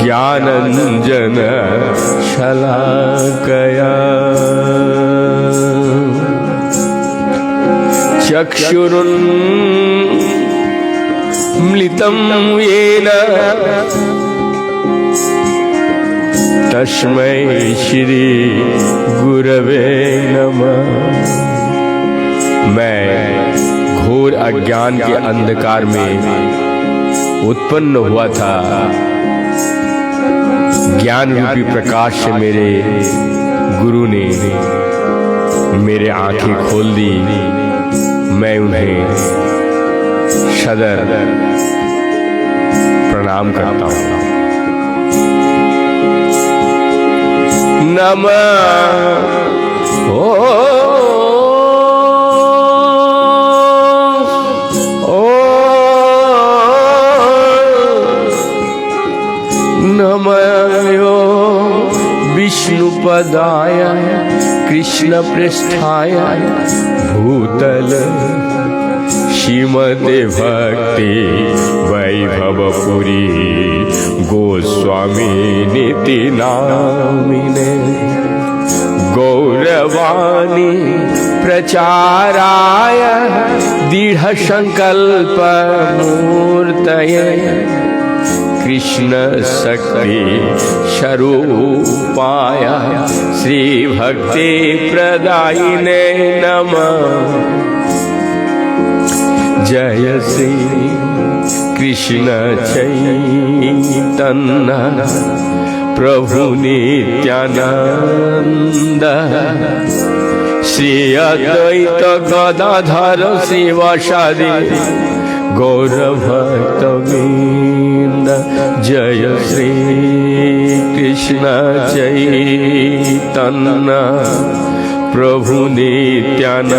ज्ञानंजन शलाकया चक्षुरुन्मिलितं येन तस्मै श्री गुरवे नमः। मैं घोर अज्ञान के अंधकार में उत्पन्न हुआ था। ज्ञान रूपी प्रकाश से मेरे गुरु ने मेरे आंखें खोल दी। मैं उन्हें सदर प्रणाम करता हूँ। नमः नमयो विष्णुपदाय कृष्णपृष्ठाय भूतल श्रीमते भक्ति वैभवपुरी गोस्वामिनीति नामिने गौरवाणी प्रचाराय दृढ़ संकल्प मूर्तये कृष्ण शक्ति स्वरूपाय श्री भक्ति प्रदायिने नमः। जय श्री कृष्ण चैतन्य प्रभु नित्यानंद श्री अद्वैत गदाधर श्रीवासादि गौरभक्तवृंद। जय श्री कृष्ण चैतन्य प्रभु नित्यानंद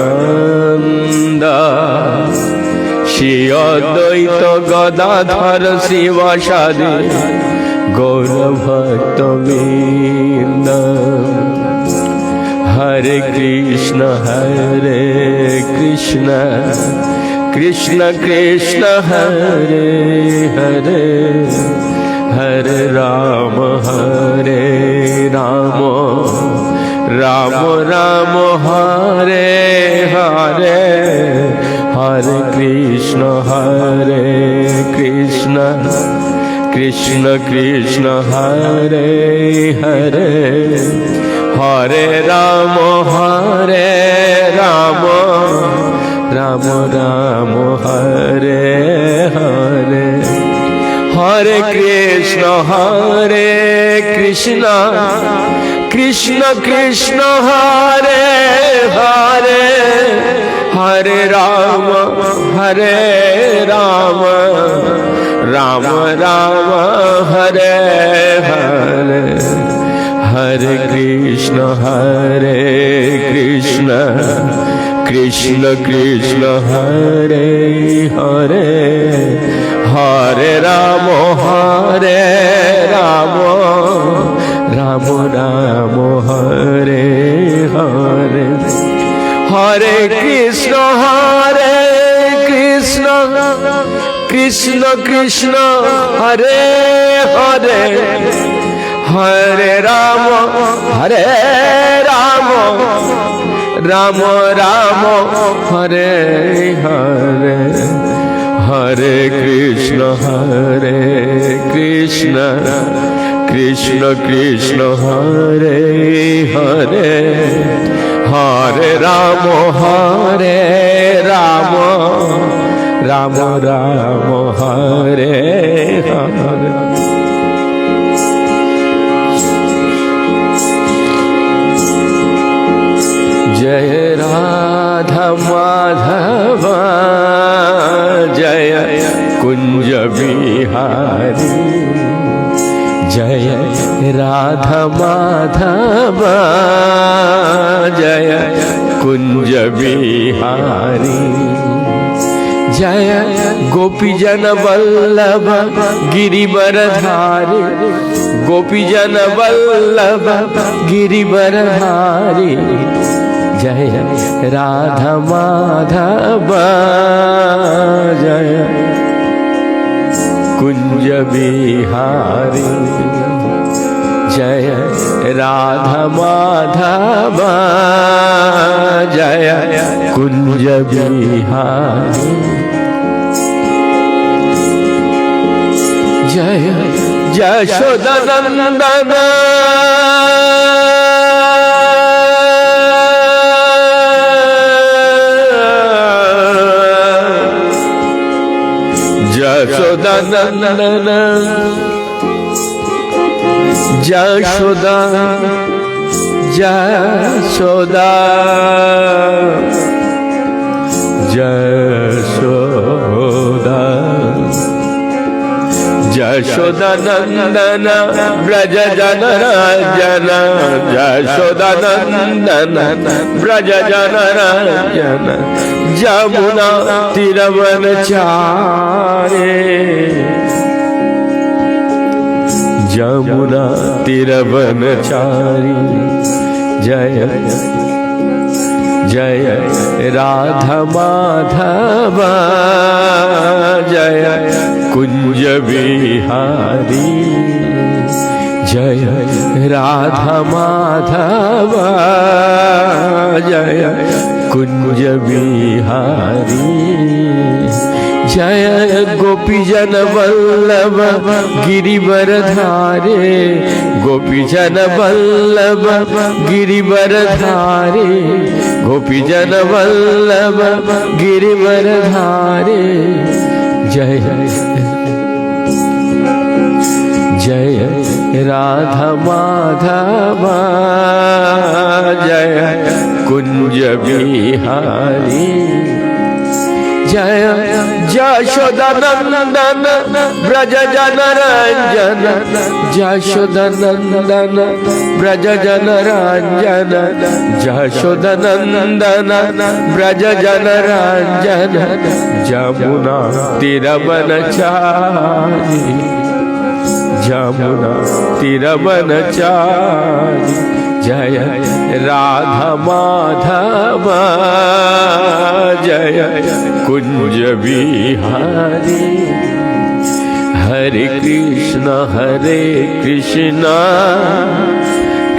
श्री अद्वैत गदाधर श्रीवासादि गौरभक्तवृंद। हरे कृष्ण कृष्ण कृष्ण हरे हरे हरे राम राम राम हरे हरे हरे कृष्ण कृष्ण कृष्ण हरे हरे हरे राम राम राम हरे हरे हरे कृष्ण कृष्ण कृष्ण हरे हरे हरे राम राम राम हरे हरे हरे कृष्ण कृष्ण कृष्ण हरे हरे हरे राम राम राम हरे हरे हरे कृष्ण कृष्ण कृष्ण हरे हरे हरे राम राम राम हरे हरे हरे कृष्ण कृष्ण कृष्ण हरे हरे हरे राम राम राम हरे हरे। जय राधा माधव जय कुंज बिहारी जय राधा माधव जय कुंज बिहारी जय गोपीजन वल्लभ गिरिवरधारी गोपीजन वल्लभ गिरिवरधारी जय राधा माधव जय कुंज बिहारी। जय राधा माधव जय कुंज बिहारी। जय यशोदानंदन यशोदानंदन यशोदा यशोदा यशोदा यशोदानंदन ब्रज जनराजन। यशोदानंदन ब्रज जनराजन। जमुना तीरवनचारे जमुना तीरवनचारी। जय जय राधा माधव जय कुंज बिहारी। जय राधा माधव जय कुंज बिहारी। जय गोपीजन वल्लभ गिरिवरधारे। गोपीजन वल्लभ गिरिवरधारे। गोपीजन वल्लभ गिरिवरधारे। जय जय राधा माधव जय कुंज बिहारी। जय यशोदानंदन ब्रज जनरंजन। यशोदानंदन ब्रज जनरंजन। यशोदानंदन ब्रज जनरंजन। जमुना तीरवनचारी। जमुना तीरवनचारी। जय राधा माधव जय कुंज बिहारी। हरे कृष्ण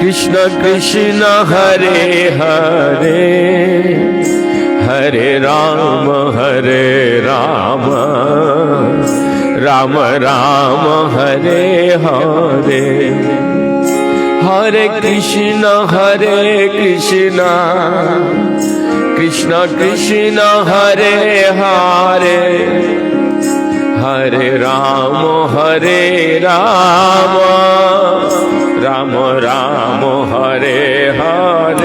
कृष्ण कृष्ण हरे हरे। हरे राम राम राम हरे हरे। हरे कृष्ण कृष्ण कृष्ण हरे हरे। हरे राम राम राम हरे हरे।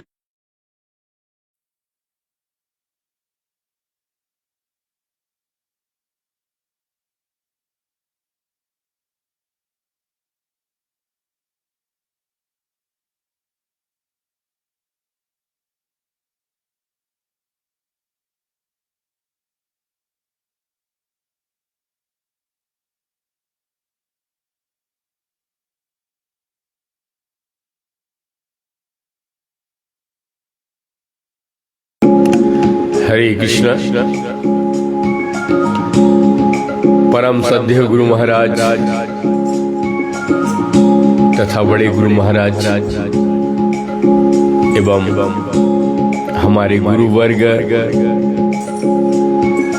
हरे कृष्ण। परम सद्य गुरु महाराज तथा बड़े गुरु महाराज एवं हमारे गुरु वर्ग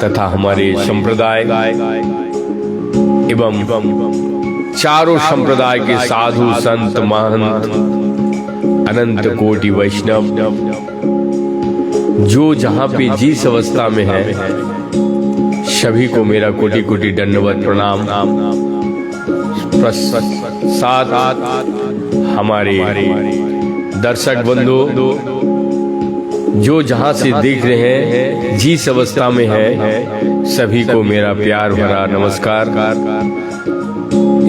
तथा हमारे संप्रदाय एवं चारों संप्रदाय के साधु संत महंत अनंत कोटि वैष्णव जो जहाँ पे जिस अवस्था में है सभी को मेरा कोटि कोटि दंडवत प्रणाम। साथ हमारे दर्शक बंधु जो जहाँ से देख रहे हैं जिस अवस्था में है सभी को मेरा प्यार भरा नमस्कार।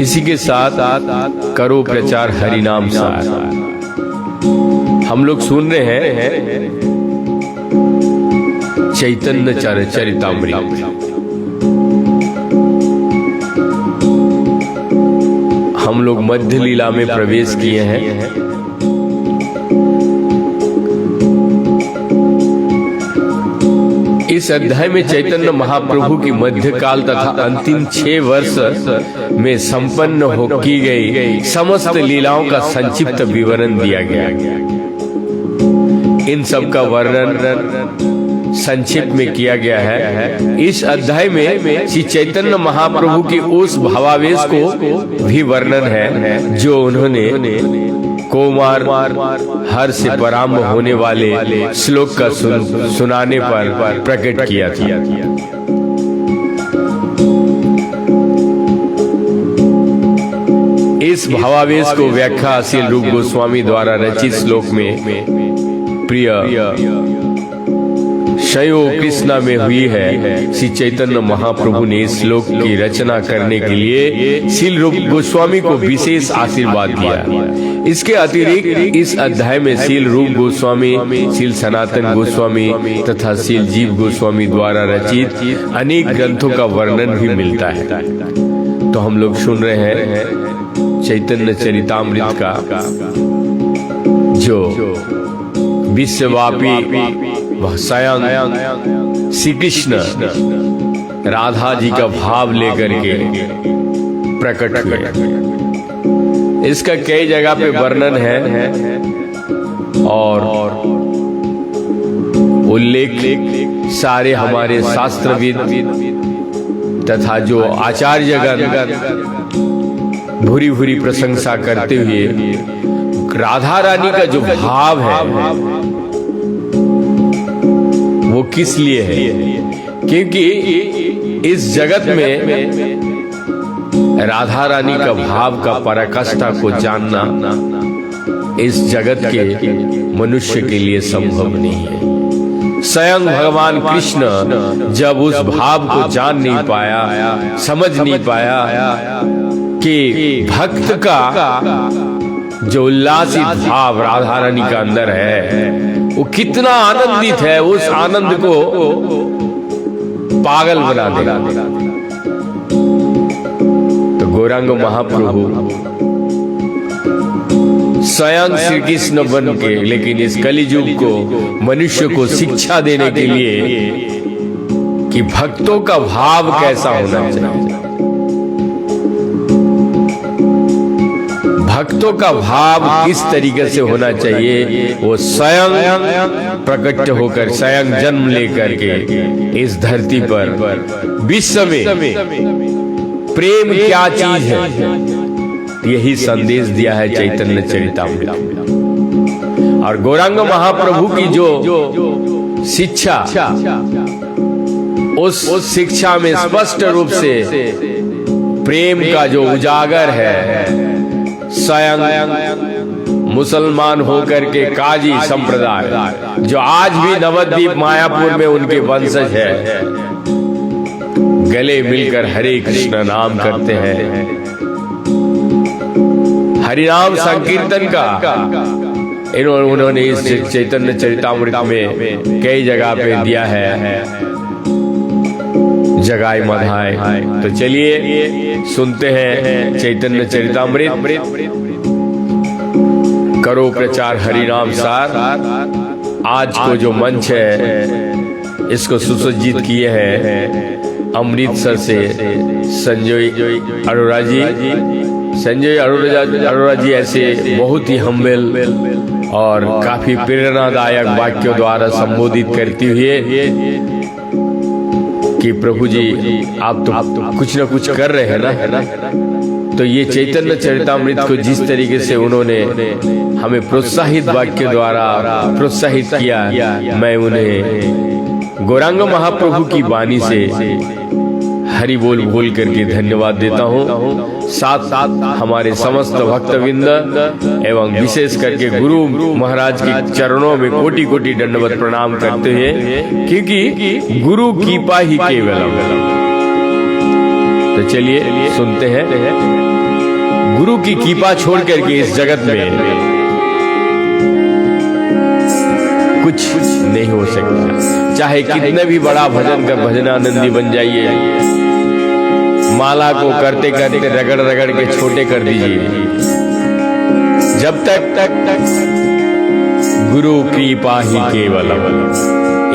इसी के साथ करो प्रचार हरि नाम सार। हम लोग सुन रहे हैं चैतन्य चरितामृत। हम लोग मध्य लीला में प्रवेश किए हैं। इस अध्याय में चैतन्य महाप्रभु की मध्यकाल तथा अंतिम 6 वर्ष में संपन्न हो की गई समस्त लीलाओं का संक्षिप्त विवरण दिया गया। इन सब का वर्णन संक्षिप्त में किया गया है। इस अध्याय में श्री चैतन्य महाप्रभु की उस भावावेश को भी वर्णन है जो उन्होंने कोमार हर से प्रारंभ होने वाले श्लोक का सुनाने पर प्रकट किया था। इस भावावेश को व्याख्या श्रील रूप गोस्वामी द्वारा रचित श्लोक में प्रिय शयो कृष्णा में हुई है। श्री चैतन्य महाप्रभु ने इस श्लोक की रचना करने के लिए श्रील रूप गोस्वामी को विशेष आशीर्वाद दिया। इसके अतिरिक्त इस अध्याय में श्रील रूप गोस्वामी, श्रील सनातन गोस्वामी तथा श्रील जीव गोस्वामी द्वारा रचित अनेक ग्रंथों का वर्णन भी मिलता है। तो हम लोग सुन रहे हैं चैतन्य चरितामृत का जो विश्वव्यापी स्वयं श्री कृष्ण राधा जी का भाव लेकर के प्रकट हुए। इसका कई जगह पे वर्णन है और उल्लेख सारे हमारे शास्त्रविद तथा जो आचार्यगण भूरी भूरी प्रशंसा करते हुए राधा रानी का जो भाव है वो किस लिए है, क्योंकि इस जगत में राधा रानी का भाव का पराकाष्ठा को जानना इस जगत के मनुष्य के लिए संभव नहीं है। स्वयं भगवान कृष्ण जब उस भाव को जान नहीं पाया, समझ नहीं पाया कि भक्त का जो उल्लासित भाव राधा रानी का अंदर है वो कितना आनंदित है, उस आनंद को पागल बना देगा। तो गौरांग महाप्रभु स्वयं श्री कृष्ण बन के, लेकिन इस कलियुग को मनुष्य को शिक्षा देने के लिए कि भक्तों का भाव कैसा होना चाहिए, भक्तों का भाव किस तरीके से होना चाहिए, वो स्वयं प्रकट होकर स्वयं जन्म लेकर के इस धरती पर विश्व में प्रेम क्या चीज है यही संदेश दिया है चैतन्य चरितामृत। और गौरांग महाप्रभु की जो शिक्षा, उस शिक्षा में स्पष्ट रूप से प्रेम का जो उजागर है, स्वयं मुसलमान होकर के काजी संप्रदाय जो आज भी नवद्वीप मायापुर में उनके वंशज है, गले मिलकर हरे कृष्ण नाम करते हैं। हरिनाम संकीर्तन का उन्होंने इस चैतन्य चरितामृत में कई जगह पे दिया है, जगाए मधाए। तो चलिए सुनते हैं चैतन्य चरितामृत। करो प्रचार हरिनाम सार। आज को जो मंच है इसको सुसज्जित किए हैं अमृतसर से संजय अरोड़ा जी। संजय अरोड़ा जी ऐसे बहुत ही हम्बल और काफी प्रेरणादायक वाक्यों द्वारा संबोधित करती हुए कि प्रभु जी आप तो कुछ न कुछ कर रहे हैं ना। तो ये चैतन्य चरितामृत को जिस तरीके से उन्होंने हमें प्रोत्साहित वाक्य द्वारा प्रोत्साहित किया, मैं उन्हें गौरांग महाप्रभु की वाणी से हरि बोल बोल करके धन्यवाद देता हूँ। साथ साथ हमारे समस्त भक्तवृंद एवं विशेष करके गुरु महाराज के चरणों में कोटि कोटि दंडवत प्रणाम करते हैं, क्योंकि गुरु कृपा ही केवलम। तो चलिए सुनते हैं। गुरु की कृपा छोड़ करके इस जगत में कुछ नहीं हो सकता। चाहे कितने भी बड़ा भजन का भजनानंदी बन जाइए, माला को करते करते रगड़ रगड़ के छोटे कर दीजिए, जब तक गुरु कृपा ही केवलम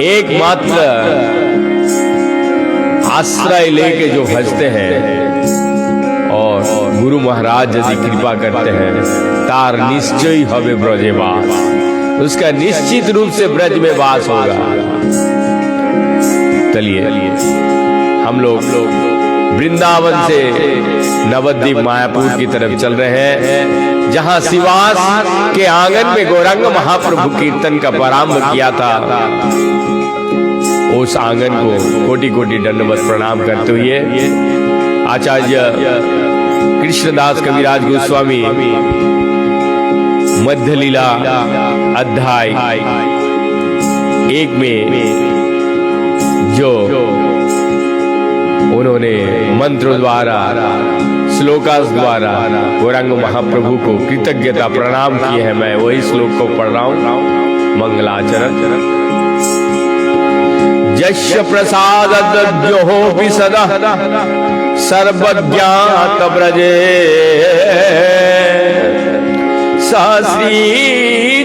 एकमात्र आश्रय लेके जो भजते हैं और गुरु महाराज यदि कृपा करते हैं तार निश्चय हवे ब्रजे वास, उसका निश्चित रूप से ब्रज में वास होगा। चलिए हम लोग वृंदावन से नवद्वीप मायापुर की तरफ चल रहे हैं, जहां शिवास के आंगन में गौरांग महाप्रभु कीर्तन का प्रारंभ किया था। उस आंगन को कोटि कोटि दंडवत प्रणाम करते हुए आचार्य कृष्णदास कविराज गोस्वामी मध्य लीला अध्याय 1 में जो उन्होंने मंत्र द्वारा श्लोकास द्वारा गौरांग महाप्रभु को कृतज्ञता प्रणाम किए हैं, मैं वही श्लोक को पढ़ रहा हूं। मंगलाचरण। यस्य प्रसाद दद्योऽपि सदा सर्वज्ञात ब्रजे सा श्री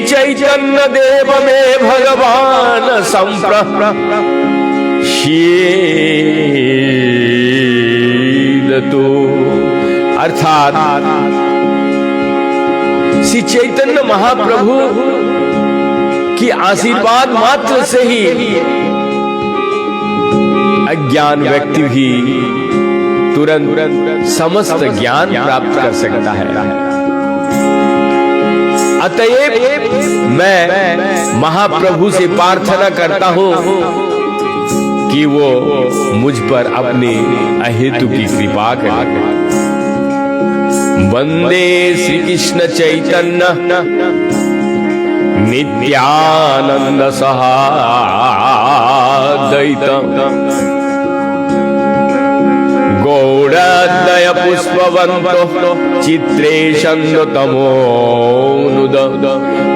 चैतन्य देव में भगवान तो अर्थात श्री चैतन्य महाप्रभु की आशीर्वाद मात्र से ही अज्ञान व्यक्ति भी तुरंत समस्त ज्ञान प्राप्त कर सकता है। अतएव मैं महाप्रभु से प्रार्थना करता हूं कि वो मुझ पर अपनी अहेतु की कृपा करे। वंदे श्री कृष्ण चैतन्य नित्यानंद सहादयित गौड़ादय पुष्पवंतो चित्रेशन्द तमोनुद।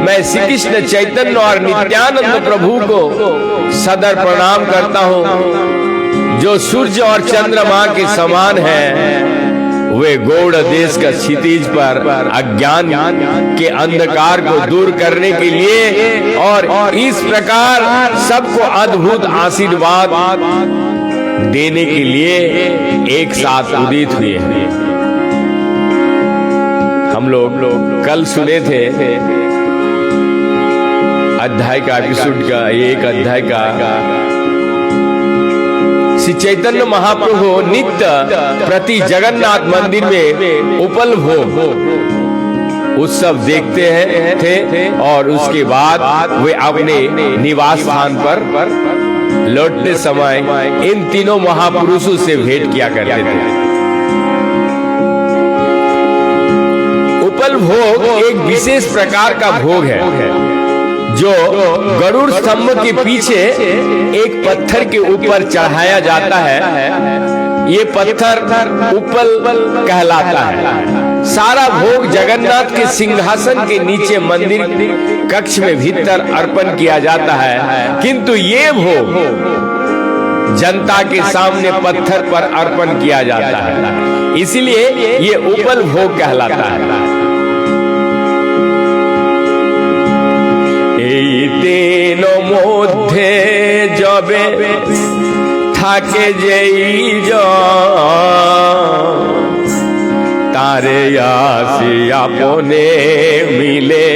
मैं श्री कृष्ण चैतन्य और नित्यानंद प्रभु को सदर प्रणाम करता हूँ, जो सूर्य और चंद्रमा के समान है। वे गौड़ देश का क्षितिज पर अज्ञान के अंधकार को दूर करने के लिए और इस प्रकार सबको अद्भुत आशीर्वाद देने के लिए एक साथ उदित हुए हैं। हम लोग कल सुने थे अध्याय का एपिसोड का, एक अध्याय का श्री चैतन्य महाप्रभु नित्य प्रति जगन्नाथ मंदिर में उपल भोग उत्सव देखते हैं थे और उसके बाद वे अपने निवास स्थान पर लौटते समय इन तीनों महापुरुषों से भेंट किया करते थे। उपल भोग एक विशेष प्रकार का भोग है जो गरुड़ स्तंभ के पीछे एक पत्थर के ऊपर चढ़ाया जाता है। ये पत्थर उपल कहलाता है। सारा भोग जगन्नाथ के सिंहासन के नीचे मंदिर कक्ष में भीतर अर्पण किया जाता है, किंतु ये भोग जनता के सामने पत्थर पर अर्पण किया जाता है, इसलिए ये उपल भोग कहलाता है। तीनों मध्य जबे থাকে যেই तारे आसे अपने मिले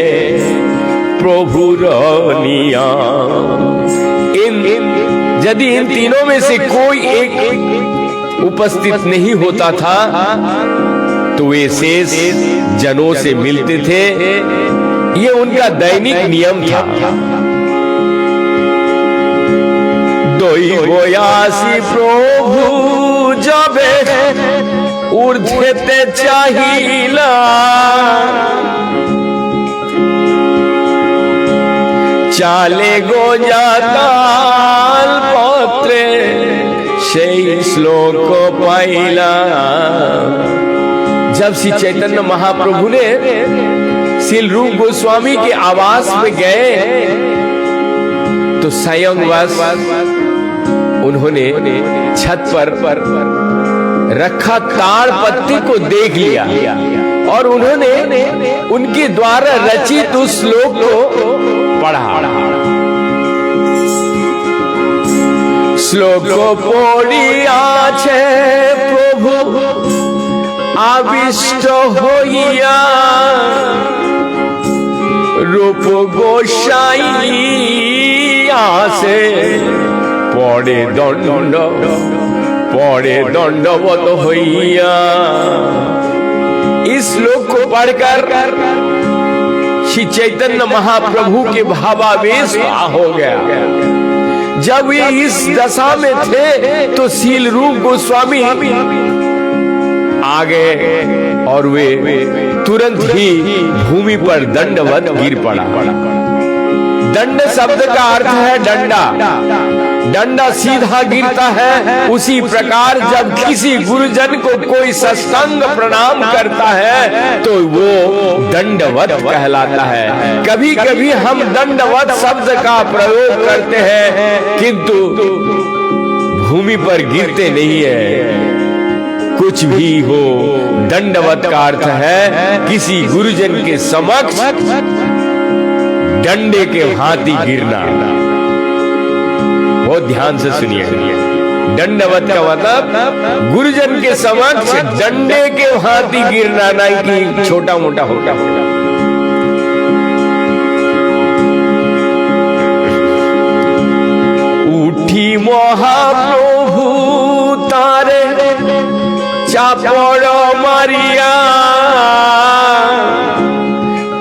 प्रभुर यदि इन तीनों में से कोई एक उपस्थित नहीं होता था तो वे शेष जनों से मिलते थे। ये उनका दैनिक नियम था। দৈবয়াসী প্রভু যাবে ঊর্ধ্বেতে চাহিলা চালে গো যাতাল পত্রে সেই শ্লোক পাইলা। जब श्री चैतन्य महाप्रभु ने श्री रूप गोस्वामी के आवास में गए तो स्वयंवश उन्होंने छत पर रखा ताड़ पत्ती को देख लिया और उन्होंने उनके द्वारा रचित उस श्लोक को पढ़ा। শ্লোক পড়িয়াছে প্রভু আবিষ্ট হইয়া, রূপ গোসাই আসে পড়ে दंडवत होइया। इस श्लोक को पढ़कर श्री चैतन्य महाप्रभु के भावावेश हो गया। जब ये इस दशा में थे तो शील रूप गोस्वामी आ गए और वे तुरंत ही भूमि पर दंडवत गिर पड़ा। दंड शब्द का अर्थ है डंडा, डंडा सीधा गिरता है। उसी प्रकार जब किसी गुरुजन को कोई साष्टांग प्रणाम करता है तो वो दंडवत कहलाता है। कभी कभी हम दंडवत शब्द का प्रयोग करते हैं किंतु भूमि पर गिरते नहीं है। कुछ भी हो, दंडवत का अर्थ है किसी गुरुजन के समक्ष डंडे के भांति गिरना। बहुत ध्यान से सुनिए, दंडवत का मतलब गुरुजन के समक्ष डंडे के भांति गिरना, नहीं कि छोटा मोटा होता। उठी महाप्रभु तारे चापड़ मारिया,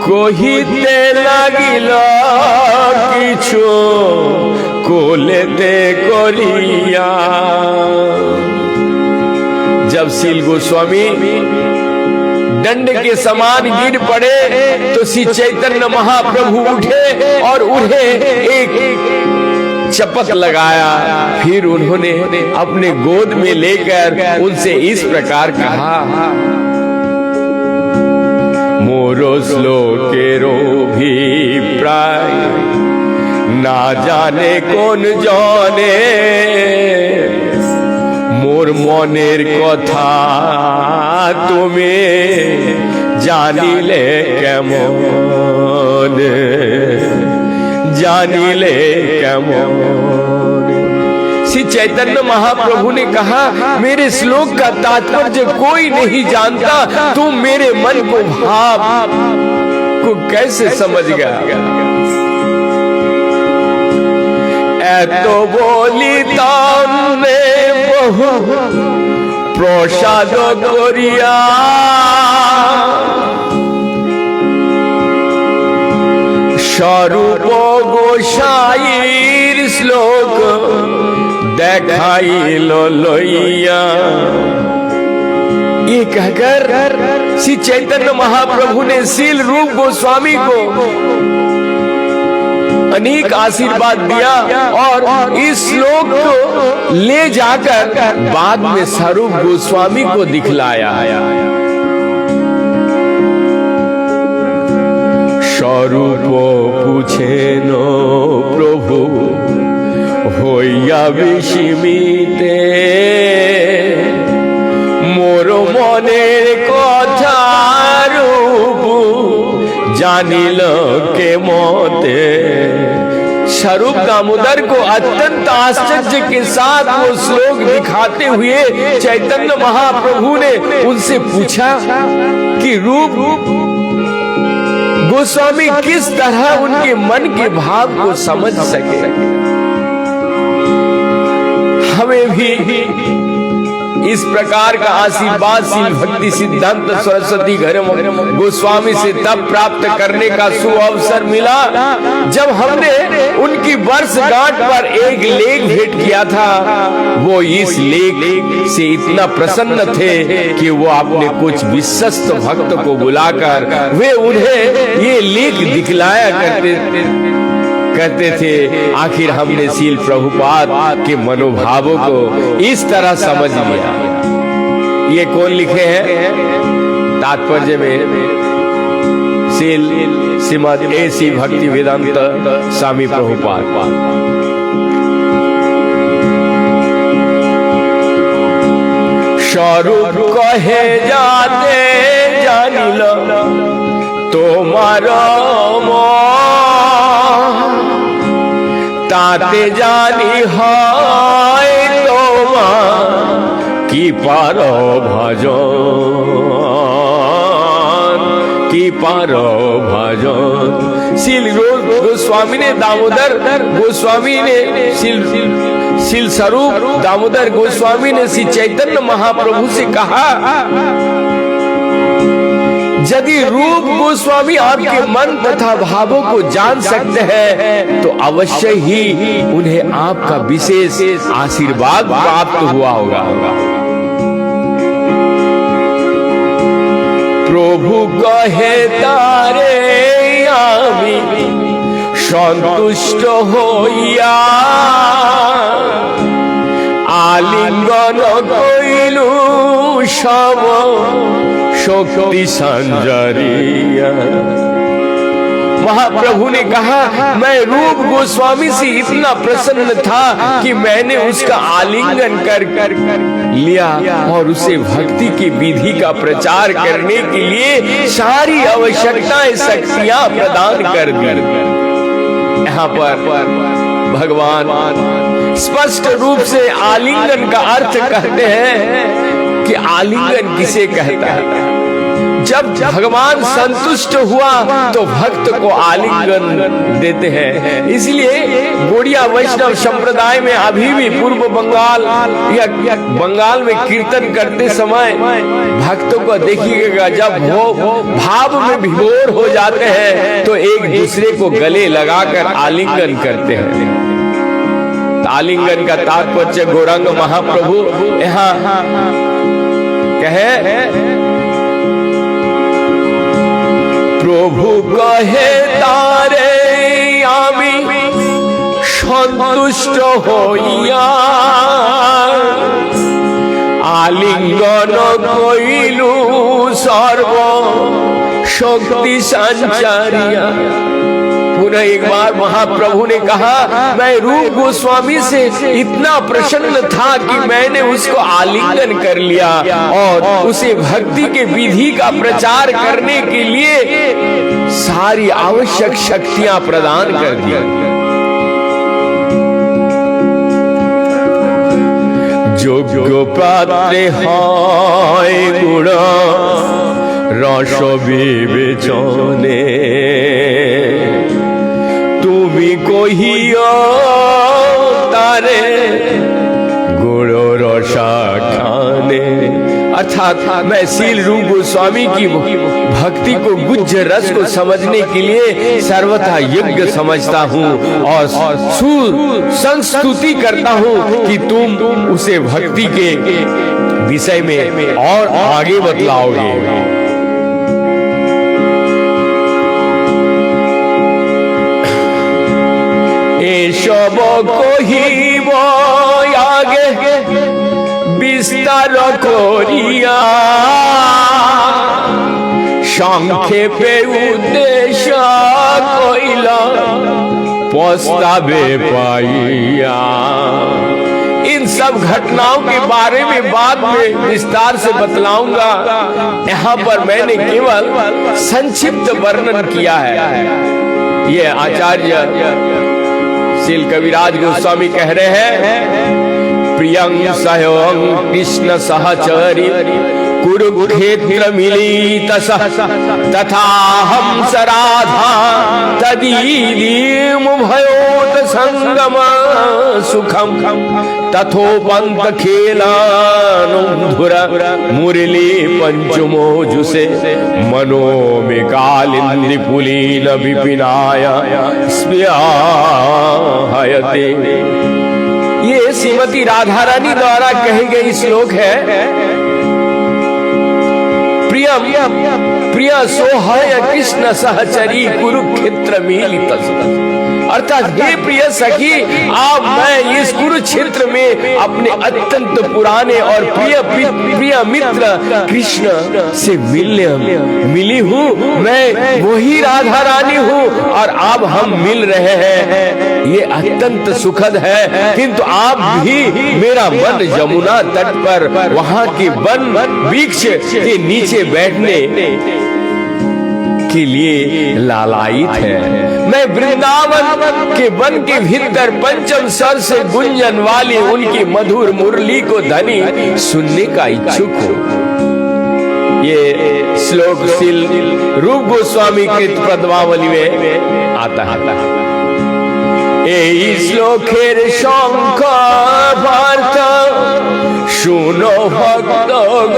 কহিতে লাগিল কিছু কোলেতে করিয়া। जब शील गोस्वामी दंड के समान गिर पड़े तो श्री चैतन्य महाप्रभु उठे और उन्हें एक चपत लगाया। फिर उन्होंने अपने गोद में लेकर उनसे इस प्रकार कहा, मोरो श्लोकेरो भी प्राय ना जाने कौन जाने, मोर मनेर कथा तुम्हें जानिले केमन, जानिले केमन। श्री चैतन्य महाप्रभु ने कहा, मेरे श्लोक का तात्पर्य कोई नहीं जानता, तुम मेरे मन को भाव को कैसे समझ गया। ऐतो बोली ताने बहु प्रसाद करिया, स्वरूप गोसाईर श्लोक देखाइल लइया। ये कहकर श्री चैतन्य महाप्रभु ने शील रूप गोस्वामी को अनेक आशीर्वाद दिया और इस श्लोक को ले जाकर बाद में स्वरूप गोस्वामी को दिखलाया। स्वरूप पूछे नो प्रभु হইয়া বিস্মিতে, মোর মনের কথা রূপ জানিল के मोते। स्वरूप दामोदर को अत्यंत आश्चर्य के साथ वो श्लोक दिखाते हुए चैतन्य महाप्रभु ने उनसे पूछा कि रूप गोस्वामी किस तरह उनके मन के भाव को समझ सके। हमें भी इस प्रकार का आशीर्वाद श्री भक्ति सिद्धांत सरस्वती घर गोस्वामी से तब प्राप्त करने का सुअवसर मिला जब हमने उनकी वर्षगांठ पर एक लेख भेंट किया था। वो इस लेख से इतना प्रसन्न थे कि वो अपने कुछ विश्वस्त भक्त को बुलाकर वे उन्हें ये लेख दिखलाया कहते थे। आखिर हमने शील प्रभुपाद के मनोभावों को इस तरह समझ लिया। ये कौन लिखे हैं तात्पर्य में? शील श्रीमद ए.सी. भक्ति वेदांत स्वामी प्रभुपाद। स्वरूप कहे जाते जानिल तुम्हारा ताते जानी हाय तोमा की पारो भजन की पारो भजन। श्री गोस्वामी ने दामोदर गोस्वामी ने शिल स्वरूप दामोदर गोस्वामी ने श्री चैतन्य महाप्रभु से कहा, यदि रूप गोस्वामी आपके मन तथा भावों को जान सकते हैं तो अवश्य ही उन्हें आपका विशेष आशीर्वाद प्राप्त हुआ होगा। प्रभु कहे तारे आमी सन्तुष्ट होइया आलिंगन कइलु सब शक्ति संजरिया। महाप्रभु ने कहा, मैं रूप गोस्वामी से इतना प्रसन्न था कि मैंने उसका आलिंगन कर लिया और उसे भक्ति की विधि का प्रचार करने के लिए सारी आवश्यकताएं शक्तियां प्रदान कर दी। यहाँ पर भगवान स्पष्ट रूप से आलिंगन का अर्थ कहते हैं कि आलिंगन किसे कहता है। जब भगवान संतुष्ट हुआ तो भक्त को आलिंगन देते हैं। इसलिए गौड़िया वैष्णव संप्रदाय में अभी भी पूर्व बंगाल या बंगाल में कीर्तन करते समय भक्तों को देखिएगा, जब वो भाव में विभोर हो जाते हैं तो एक दूसरे को गले लगाकर आलिंगन करते हैं। आलिंगन का तात्पर्य गौरांग महाप्रभु यहाँ कहे, प्रभु कहे तारे आमी सन्तुष्ट होइया आलिंगन कइलु सर्व शक्ति संचारिया। पुनः एक बार महाप्रभु ने कहा, मैं रूप गोस्वामी से इतना प्रसन्न था कि मैंने उसको आलिंगन कर लिया और उसे भक्ति के विधि का प्रचार करने के लिए सारी आवश्यक शक्तियां प्रदान कर दी। যোগ্য পাত্রে হয় গুণ রস বিবেচনে তুমি কহিও তারে गुण रसा खाने। अर्थात मैं शील रूप गोस्वामी की भक्ति को गुज्ज रस को समझने के लिए सर्वथा योग्य समझता हूँ और संस्तुति करता हूँ कि तुम उसे भक्ति के विषय में और आगे बतलाओगे। एसब कहिब आगे विस्तार करिया संक्षेपे उद्देश्य कइला पछतावे पाइया। इन सब घटनाओं के बारे में बाद में विस्तार से बतलाऊंगा। यहाँ पर मैंने केवल संक्षिप्त वर्णन किया है। ये आचार्य श्रील कविराज गोस्वामी कह रहे हैं, प्रियं सहयों कृष्ण सहचरी कुरुक्षेत्र मिलित तथा हंस राधा तदीदीम भयोत संगम सुखम तथोपंत खेलानुधुर मुरली पंचमोजुसे मनो में कालिंद्रि पुलीन विपिनाय स्म्याहयते। ये श्रीमती राधा रानी द्वारा कही गई श्लोक है। प्रिय सोहय कृष्ण सहचरी कुरुक्षेत्र मिलित। अर्थात हे प्रिय सखी, आप मैं इस कुरुक्षेत्र में अपने अत्यंत पुराने और प्रिय मित्र कृष्ण से मिली हूँ। मैं वही राधा रानी हूँ और अब हम मिल रहे हैं। ये अत्यंत सुखद है। किंतु आप भी मेरा मन यमुना तट पर वहाँ के वन वृक्ष के नीचे बैठने के लिए लालायित है। मैं वृंदावन के वन के भीतर पंचम स्वर से गुंजन वाली उनकी मधुर मुरली को धनी सुनने का इच्छुक हूँ। ये श्लोक श्रील रूप गोस्वामी कृत पद्मावली में आता है। এই শ্লোকের সংখ্যা ভার্ত শুনো ভক্তগণ,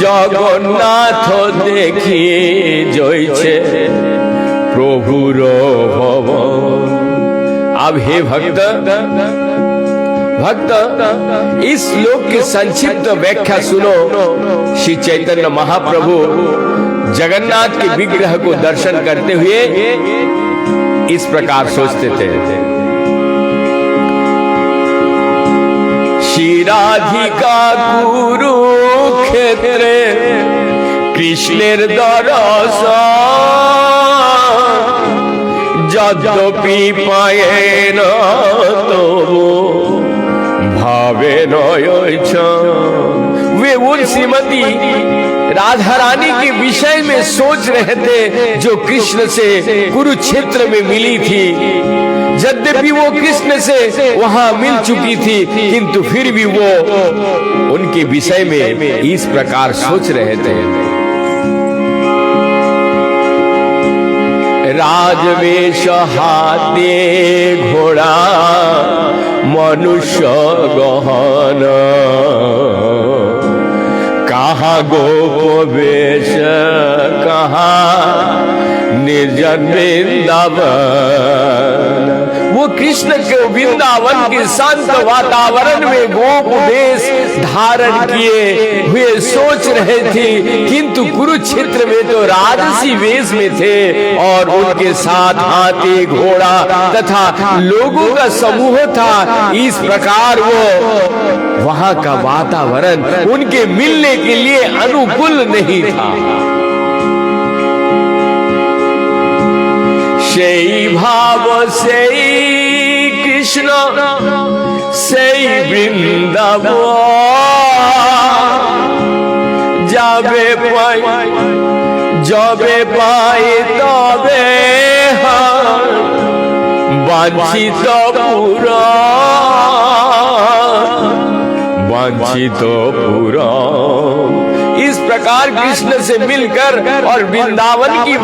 জগন্নাথ দেখি জয়ছে প্রভুর ভবন। अब हे भक्त इस श्लोक की संक्षिप्त व्याख्या सुनो। श्री चैतन्य महाप्रभु जगन्नाथ के विग्रह को दर्शन करते हुए इस प्रकार सोचते थे। श्री राधिका कुरुक्षेत्रे कृष्णेर दर्शन, यद्यपि पाये न तबु भावे नयच। वे उन श्रीमती राधा रानी के विषय में सोच रहे थे जो कृष्ण से कुरुक्षेत्र में मिली थी। यद्यपि वो कृष्ण से वहां मिल चुकी थी, किंतु फिर भी वो उनके विषय में इस प्रकार सोच रहे थे। राजवेश हाथे घोड़ा मनुष्य गहन, कहाँ गोप वेश कहाँ निर्जन वृंदावन। वो कृष्ण के वृंदावन के शांत वातावरण में गोप वेश धारण किए हुए सोच रहे थे, किंतु कुरुक्षेत्र में तो राजसी वेश में थे और उनके साथ हाथी घोड़ा तथा लोगों का समूह था। इस प्रकार वो वहां का वातावरण उनके मिलने के लिए अनुकूल नहीं था। সেই ভাব সেই কৃষ্ণ সেই বৃন্দাবন, যাবে পাই যবে পাই তবে বাঞ্ছিত পুরাণ। इस प्रकार कृष्ण से मिलकर और वृंदावन के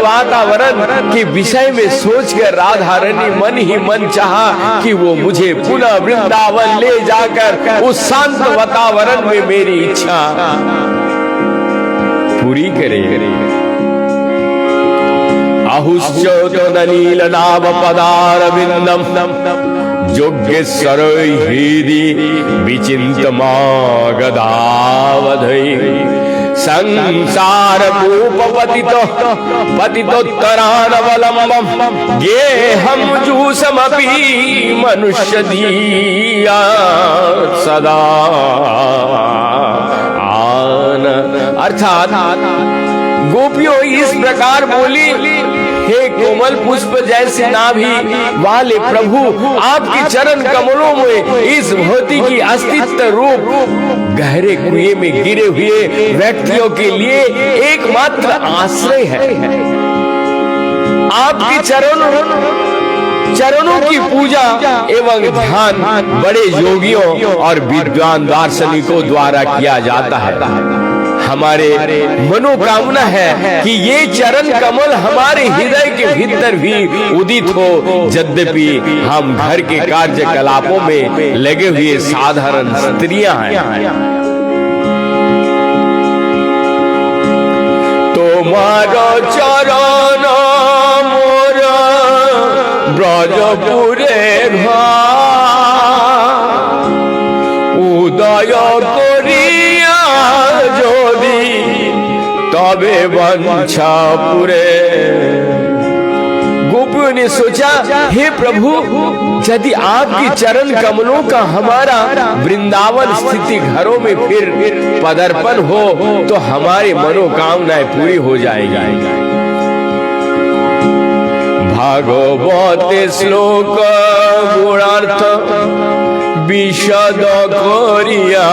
वातावरण के विषय में सोचकर राधा रानी मन ही मन चाहा कि वो मुझे पुनः वृंदावन ले जाकर उस शांत वातावरण में मेरी इच्छा पूरी करे। अहुश्चोदनील नाम पदारविंदम योगेश्वर हृदि विचिन्तमागदावधै, संसार कूप पतितोत्तरानवलम्बम गेहं जूसमपि मनुष्य दीया सदा आन। अर्थात गोपियों इस प्रकार बोली, हे कोमल पुष्प जैसे नाभि वाले प्रभु, आपके चरण कमलों में इस भौतिक की अस्तित्व रूप गहरे कुएं में गिरे हुए व्यक्तियों के लिए एकमात्र आश्रय है। आपके चरणों की पूजा एवं ध्यान बड़े योगियों और विद्वान दार्शनिकों द्वारा किया जाता है। हमारे मनोकामना है कि ये चरण कमल हमारे हृदय के भीतर भी उदित हो। यद्यपि हम घर के कार्यकलापों में लगे हुए साधारण स्त्रियां हैं, तुम्हारा चरण मोर ब्रजपुरे उदय करिया যদি तबे वंशा पूरे। गोपियों ने सोचा, हे प्रभु, यदि आपके चरण कमलों का हमारा वृंदावन स्थिति घरों में फिर पदार्पण हो तो हमारी मनोकामनाएं पूरी हो जाएगी। भागवते श्लोक गुणार्थ विशद करिया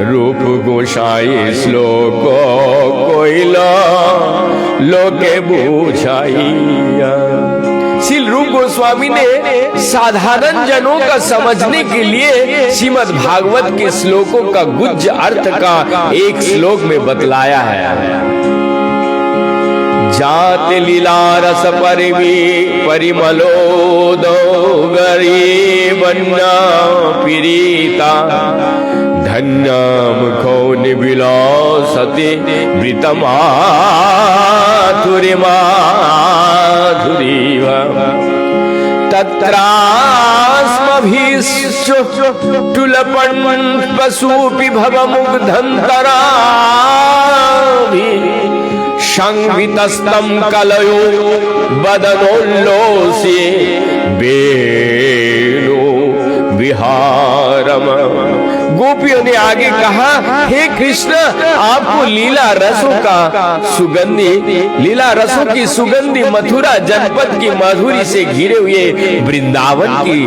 रूप रूप गोसाई श्लोक कोइला लोके बुझाइया। श्री रूप गोस्वामी ने साधारण जनों का समझने के लिए श्रीमद् भागवत के श्लोकों का गुज्ज अर्थ का एक श्लोक में बतलाया है। जाति लीला रस परिमलो गरीबन्ना पीड़िता धन्यम खौनि विलासते वृतमाधुरी तत्रास्मभिष्टुलपन् पशुपि भवमुग्धन्तरा संवितस्तं कलयो बदनोल्लोसे वेणु विहारम। गोपियों ने आगे कहा, हे कृष्ण, आपको लीला रसों का सुगंधी, लीला रसों की सुगंधी मथुरा जनपद की मधुरी से घिरे हुए वृंदावन की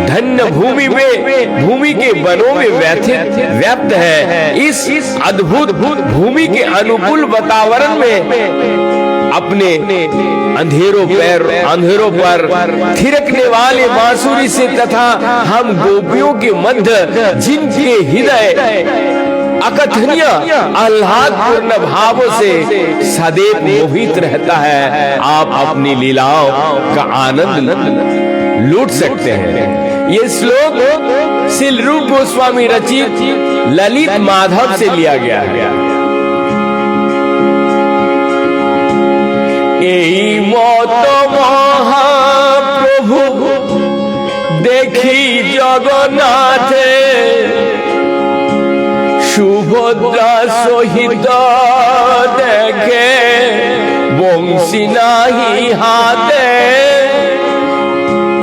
धन्य भूमि में, भूमि के वनों में व्याप्त है। इस अद्भुत भूमि के अनुकूल वातावरण में अपने अंधेरों पर थिरकने वाले बांसुरी से तथा हम गोपियों के मध्य जिनके हृदय अकथनीय आह्लादपूर्ण भावों से सदैव मोहित रहता है, आप अपनी लीलाओं का आनंद लूट सकते हैं। ये श्लोक श्री रूप गोस्वामी रचित ललित माधव से लिया गया है। এই মত মহাপ্রভু দেখি জগন্নাথে সুভদ্রা সহিত দেখে বংশী নাহি হাতে।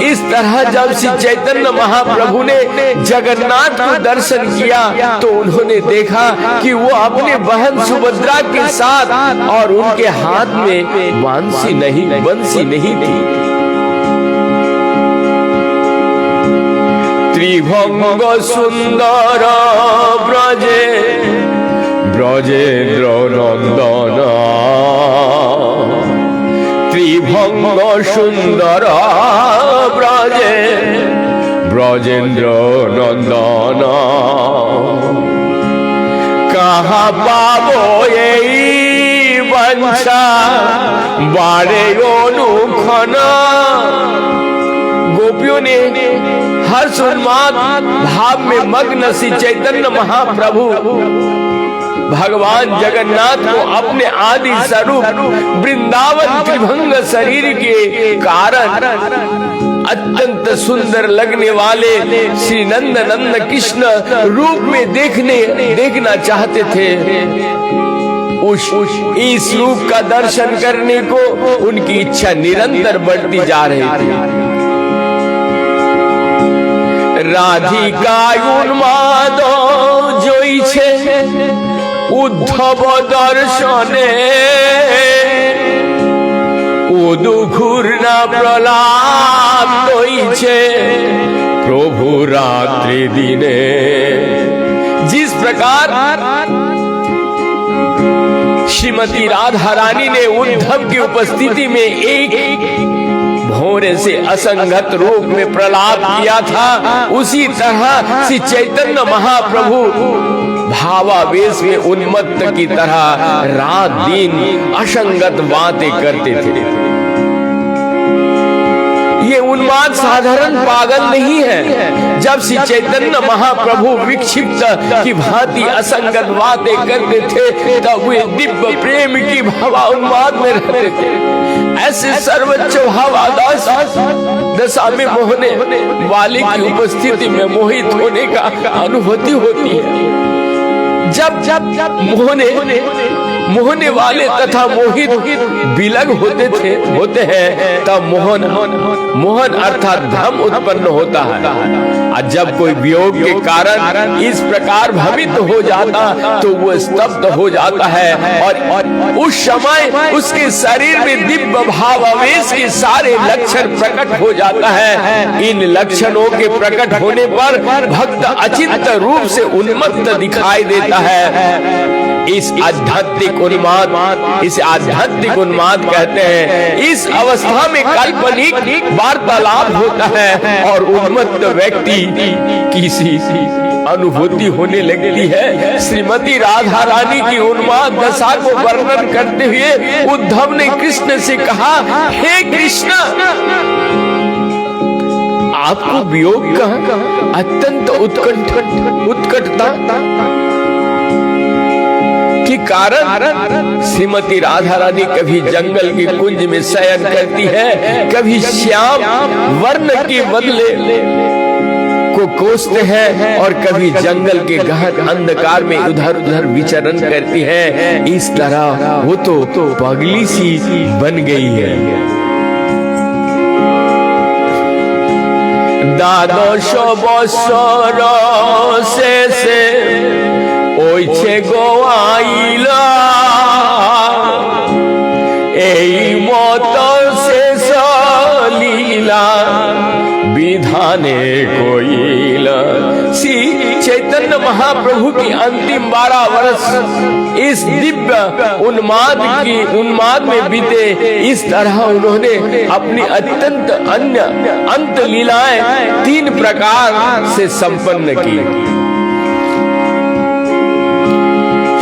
इस तरह जब श्री चैतन्य महाप्रभु ने जगन्नाथ को दर्शन किया तो उन्होंने देखा कि वो अपने बहन सुभद्रा के साथ और उनके हाथ में बंसी नहीं थी। त्रिभंग सुंदर ब्रजेन्द्र नंदन त्रिभंग सुंदर ब्रजेन्द्र नंदन कहाँ पाबो यही वंशा बारे अनुखन। गोपियों ने हर्ष उन्माद भाव में मग्न श्री चैतन्य महाप्रभु भगवान जगन्नाथ को अपने आदि स्वरूप वृंदावन त्रिभंग शरीर के कारण अत्यंत सुंदर लगने वाले श्री नंद कृष्ण रूप में देखना चाहते थे। इस रूप का दर्शन करने को उनकी इच्छा निरंतर बढ़ती जा रही थी। राधिका उन्माद जोईछे उद्धव दर्शने उदुघूर्णा प्रलाप होइछे प्रभु रात्रि दिने। जिस प्रकार श्रीमती राधा रानी ने उद्धव की उपस्थिति में एक भोरे से असंगत रूप में प्रलाप किया था, उसी तरह श्री चैतन्य महाप्रभु भावावेश में उन्मत्त की तरह रात दिन असंगत बातें करते थे। ये उन्माद साधारण पागल नहीं है। जब श्री चैतन्य महाप्रभु विक्षिप्त की भांति असंगत बातें करते थे तब वे दिव्य प्रेम की भावा उन्माद में रहते थे। ऐसे सर्वोच्च दशा में मोहने वाले की उपस्थिति में मोहित होने का अनुभूति होती है। जब मोहने मोहने वाले तथा मोहित विलग होते हैं तब मोहन अर्थात भ्रम उत्पन्न होता है। और जब कोई वियोग के कारण इस प्रकार भ्रमित हो जाता तो वो स्तब्ध हो जाता है और उस समय उसके शरीर में दिव्य भाव आवेश के सारे लक्षण प्रकट हो जाता है। इन लक्षणों के प्रकट होने पर भक्त अचिंत्य रूप से उन्मत्त दिखाई देता है। इसे आध्यात्मिक उन्माद कहते हैं। इस अवस्था में काल्पनिक वार्तालाप होता है और उन्मत्त व्यक्ति किसी अनुभूति होने लगती है। श्रीमती राधा रानी की उन्माद दशा को वर्णन करते हुए उद्धव ने कृष्ण से कहा, हे कृष्ण, आपको वियोग का अत्यंत उत्कटता के कारण श्रीमती राधा रानी कभी जंगल के कुंज में शयन करती है, कभी श्याम वर्ण के बदले को कोसते हैं और कभी जंगल के गहन अंधकार में उधर उधर विचरण करती है। इस तरह वो तो पगली सी बन गई है। দ্বাদশ বৎসর শেষে ওইছে গোয়াইলা এই মত শেষ লীলা विधाने कोइला। श्री चैतन्य महाप्रभु की अंतिम 12 वर्ष इस दिव्य उन्माद में बीते। इस तरह उन्होंने अपनी अत्यंत अंत लीलाएं 3 प्रकार से संपन्न की।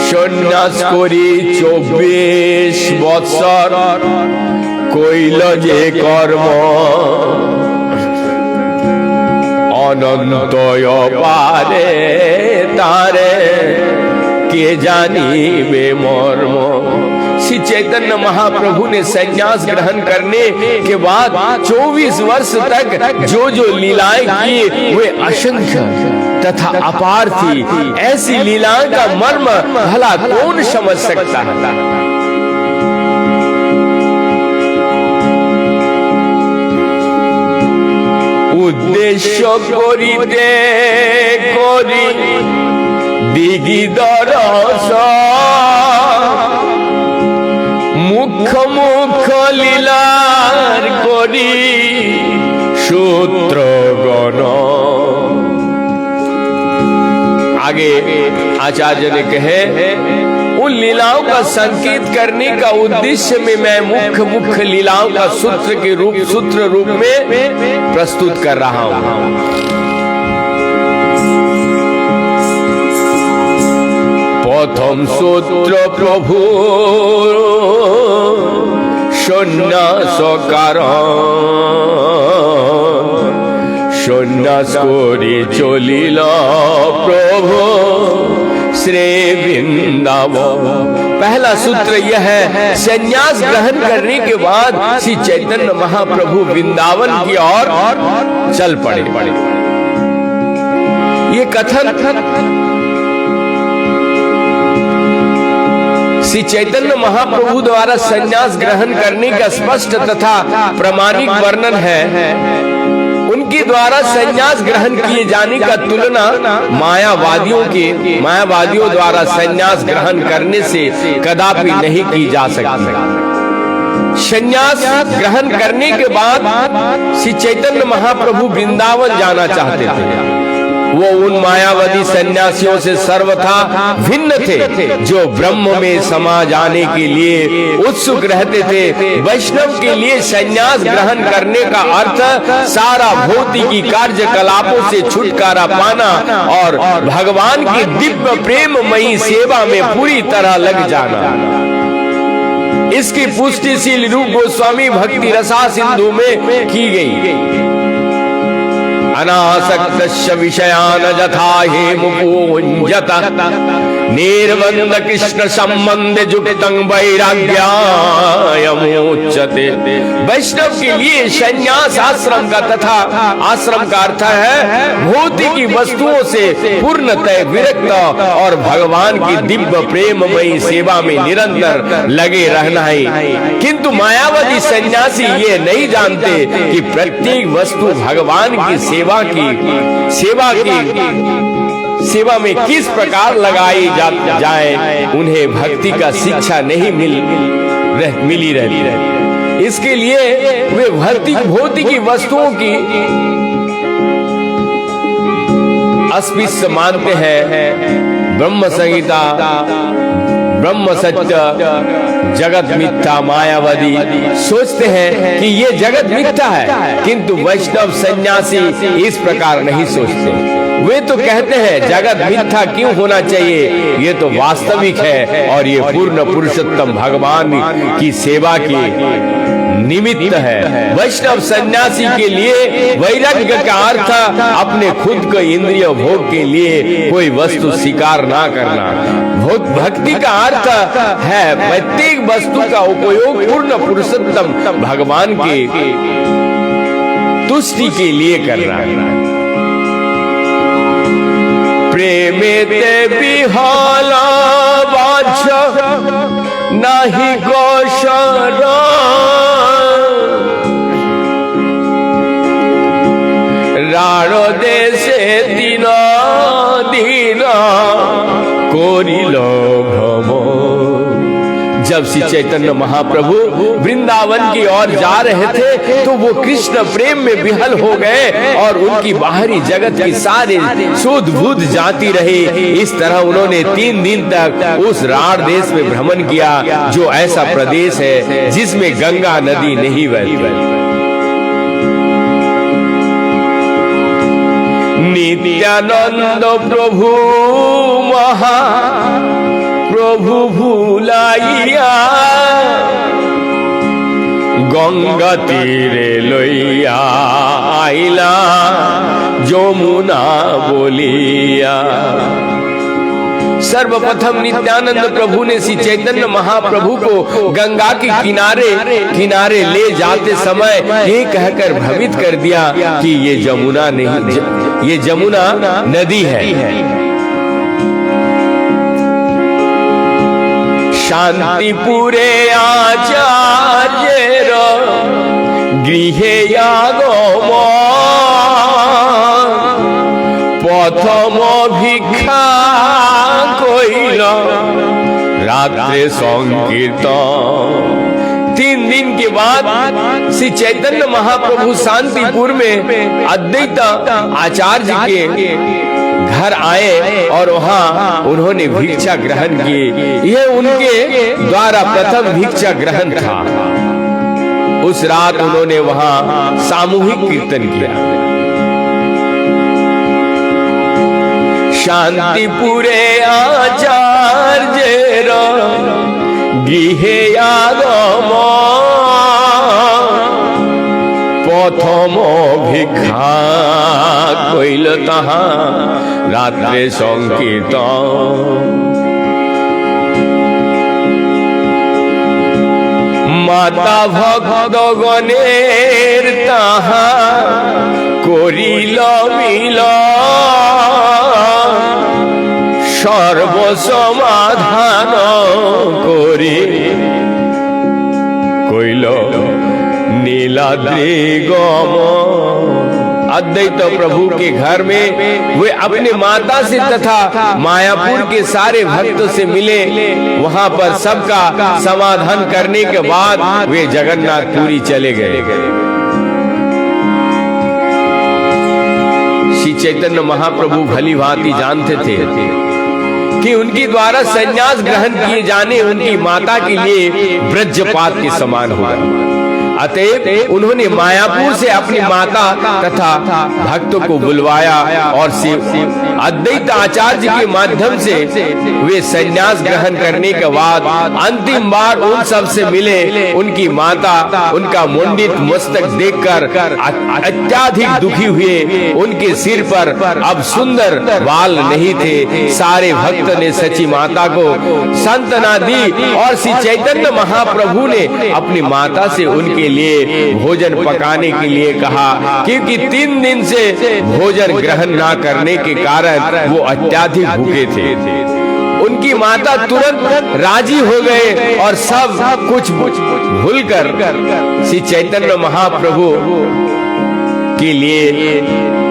सन्यास करी 24 বৎসর কইল যে কর্ম অনন্তয় পারে তারে के जानिबे मर्म। श्री चैतन्य महाप्रभु ने संन्यास ग्रहण करने के बाद 24 वर्ष तक जो लीलाएं की वे असंख्य तथा अपार थी। ऐसी लीलाओं का मर्म भला कौन समझ सकता है। उद्देश्य करिते करी दिगी दरस मुख्य लीलार करी सूत्रगण। आगे आचार्य ने कहे, उन लीलाओं का संकेत करने का उद्देश्य में मैं मुख्य लीलाओं का सूत्र रूप में प्रस्तुत कर रहा हूं। प्रथम सूत्र प्रभु सन्यास कारण सन्यास करे चलिल प्रभु श्री वृंदावन। पहला सूत्र यह है, संन्यास ग्रहण करने के बाद श्री चैतन्य महाप्रभु वृंदावन की ओर चल पड़े। ये कथन श्री चैतन्य महाप्रभु द्वारा संन्यास ग्रहण करने का स्पष्ट तथा प्रामाणिक वर्णन है। उनके द्वारा संन्यास ग्रहण किए जाने का तुलना मायावादियों द्वारा संन्यास ग्रहण करने से कदापि नहीं की जा सकती। संन्यास ग्रहण करने के बाद श्री चैतन्य महाप्रभु वृंदावन जाना चाहते थे। वो उन मायावादी सन्यासियों से सर्वथा भिन्न थे जो ब्रह्म में समा जाने के लिए उत्सुक रहते थे। वैष्णव के लिए संन्यास ग्रहण करने का अर्थ सारा भौतिकी कार्यकलापों से छुटकारा पाना और भगवान की दिव्य प्रेममयी सेवा में पूरी तरह लग जाना। इसकी पुष्टि श्री रूप गोस्वामी भक्ति रसा सिंधु में की गई। अनासक्तस्य विषयान यथा हेमुपूञ्जत निर्बन्ध कृष्ण संबंध युक्तं वैराग्यायमुच्यते। वैष्णव के लिए संन्यास आश्रम का तथा आश्रम का अर्थ है भौतिक वस्तुओं से पूर्णतः विरक्त और भगवान की दिव्य प्रेममयी सेवा में निरंतर लगे रहना है। किंतु मायावादी सन्यासी ये नहीं जानते कि प्रत्येक वस्तु भगवान की सेवा में किस प्रकार लगाई जाए। उन्हें भक्ति का शिक्षा नहीं मिली रहती। इसके लिए वे भौतिक वस्तुओं की अस्पृश्य मानते हैं। ब्रह्म संहिता, ब्रह्म सत्य, जगत मिथ्या मायावादी सोचते हैं कि ये जगत मिथ्या है, किंतु वैष्णव सन्यासी इस प्रकार नहीं सोचते। वे तो कहते हैं जगत मिथ्या क्यों होना चाहिए, ये तो वास्तविक है और ये पूर्ण पुरुषोत्तम भगवान की सेवा की निमित्त है। वैष्णव सन्यासी के लिए वैराग्य का अर्थ अपने खुद को इंद्रिय भोग के लिए कोई वस्तु स्वीकार ना करना। भक्ति का अर्थ है प्रत्येक वस्तु का उपयोग पूर्ण पुरुषोत्तम भगवान की तुष्टि के लिए करना। प्रेमेते विहाला वाच नाही गोशर राणो देशे दिन दिन कोरिल भ्रम। जब श्री चैतन्य महाप्रभु वृंदावन की ओर जा रहे थे तो वो कृष्ण प्रेम में विहल हो गए और उनकी बाहरी जगत की सारी सूध बूध जाती रही। इस तरह उन्होंने 3 दिन तक उस राढ़ देश में भ्रमण किया, जो ऐसा प्रदेश है जिसमें गंगा नदी नहीं बहती। नित्यानंद प्रभु महा प्रभु भूलाइया गंगा तीरे लइया आइला যমুনা बोलिया। सर्वप्रथम नित्यानंद प्रभु ने श्री चैतन्य महाप्रभु को गंगा के किनारे ले जाते समय ये कहकर भ्रमित कर दिया कि ये जमुना नहीं, ये जमुना नदी है। शांतिपुरे आचार्येर गृहे आगम प्रथम भिक्षा कइल रात्रे संकीर्तन। 3 दिन के बाद श्री चैतन्य महाप्रभु शांतिपुर में अद्वैत आचार्य के घर आए और वहाँ उन्होंने भिक्षा ग्रहण की। यह उनके द्वारा प्रथम भिक्षा ग्रहण था। उस रात उन्होंने वहाँ सामूहिक कीर्तन किया। शांतिपुरे आचार्येर गृहे आगम प्रथम भिक्षा कइल ताहा रात्रे संकीर्तन। माता भक्त गणेर ताहा करिल मिल सर्वसमाधान करी कइल नीलाद्रि गम। अद्वैत प्रभु के घर में वे अपने माता से तथा मायापुर के सारे भक्तों से मिले। वहां पर सबका समाधान करने के बाद वे जगन्नाथपुरी चले गए। श्री चैतन्य महाप्रभु भली भांति जानते थे कि उनके द्वारा संन्यास ग्रहण किए जाने उनकी माता के लिए ब्रजपात के समान होगा। अतएव उन्होंने मायापुर से अपनी माता तथा भक्तों को बुलवाया और अद्वैत आचार्य के माध्यम से वे संन्यास ग्रहण करने के बाद अंतिम बार उन सब से मिले। उनकी माता उनका मुंडित मस्तक देखकर अत्याधिक दुखी हुए। उनके सिर पर अब सुंदर बाल नहीं थे। सारे भक्त ने सची माता को सांत्वना दी और श्री चैतन्य महाप्रभु ने अपनी माता से उनके लिए भोजन पकाने के लिए कहा, क्योंकि 3 दिन से भोजन ग्रहण न करने के कारण वो अत्याधिक भूखे थे। उनकी माता तुरंत राजी हो गए और सब कुछ भूलकर श्री चैतन्य महाप्रभु के लिए